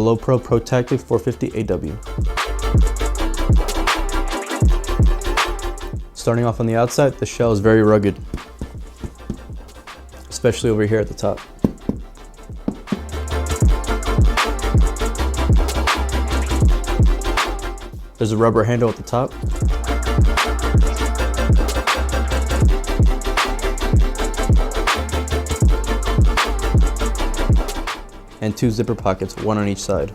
the Lowepro Protactic 450 AW. Starting off on the outside, the shell is very rugged, especially over here at the top. There's a rubber handle at the top. And 2 zipper pockets, one on each side.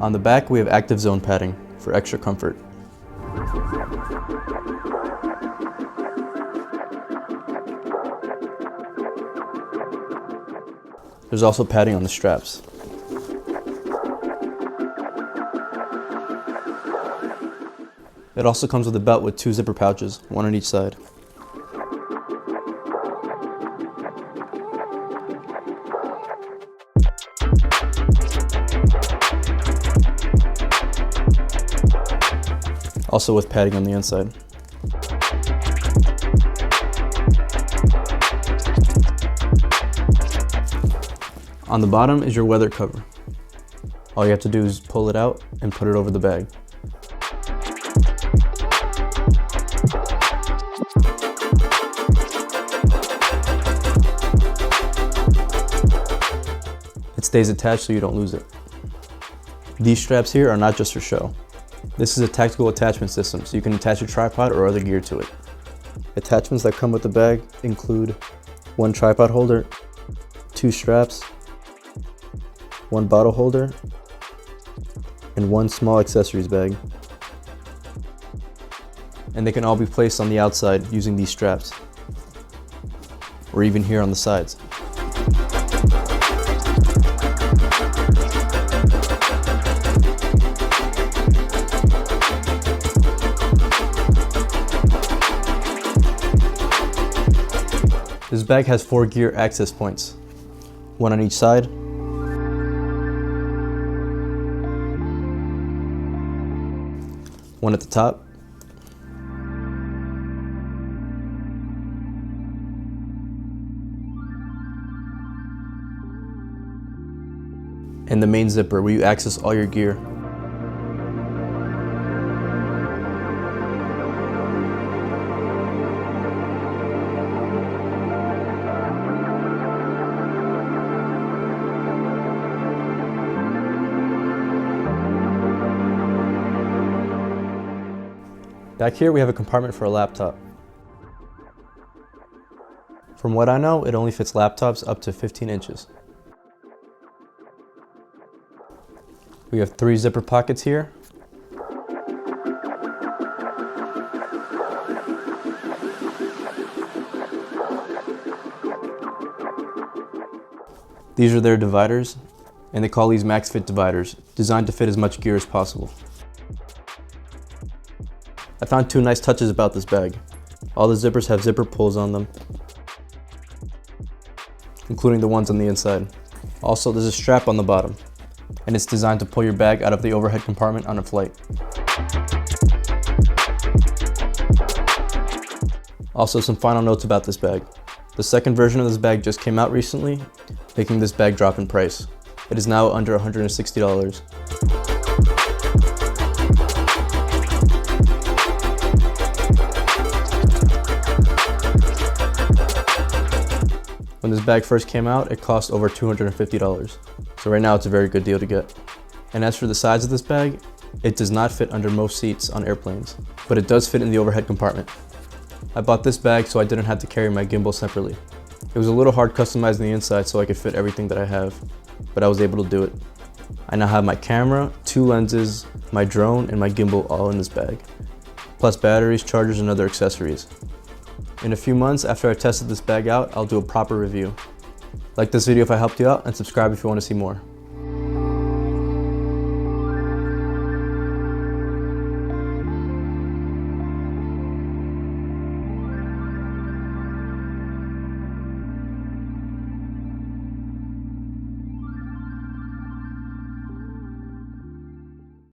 On the back, we have active zone padding for extra comfort. There's also padding on the straps. It also comes with a belt with 2 zipper pouches, one on each side. Also with padding on the inside. On the bottom is your weather cover. All you have to do is pull it out and put it over the bag. It stays attached so you don't lose it. These straps here are not just for show. This is a tactical attachment system, so you can attach a tripod or other gear to it. Attachments that come with the bag include 1 tripod holder, 2 straps, 1 bottle holder, and 1 small accessories bag. And they can all be placed on the outside using these straps, or even here on the sides. This bag has 4 gear access points, 1 on each side, one at the top, and the main zipper where you access all your gear. Back here we have a compartment for a laptop. From what I know, it only fits laptops up to 15 inches. We have 3 zipper pockets here. These are their dividers, and they call these max fit dividers, designed to fit as much gear as possible. I found 2 nice touches about this bag. All the zippers have zipper pulls on them, including the ones on the inside. Also, there's a strap on the bottom, and it's designed to pull your bag out of the overhead compartment on a flight. Also, some final notes about this bag. The second version of this bag just came out recently, making this bag drop in price. It is now under $160. When this bag first came out, it cost over $250. So right now it's a very good deal to get. And as for the size of this bag, it does not fit under most seats on airplanes, but it does fit in the overhead compartment. I bought this bag so I didn't have to carry my gimbal separately. It was a little hard customizing the inside so I could fit everything that I have, but I was able to do it. I now have my camera, 2 lenses, my drone, and my gimbal all in this bag, plus batteries, chargers, and other accessories. In a few months after I tested this bag out, I'll do a proper review. Like this video if I helped you out, and subscribe if you want to see more.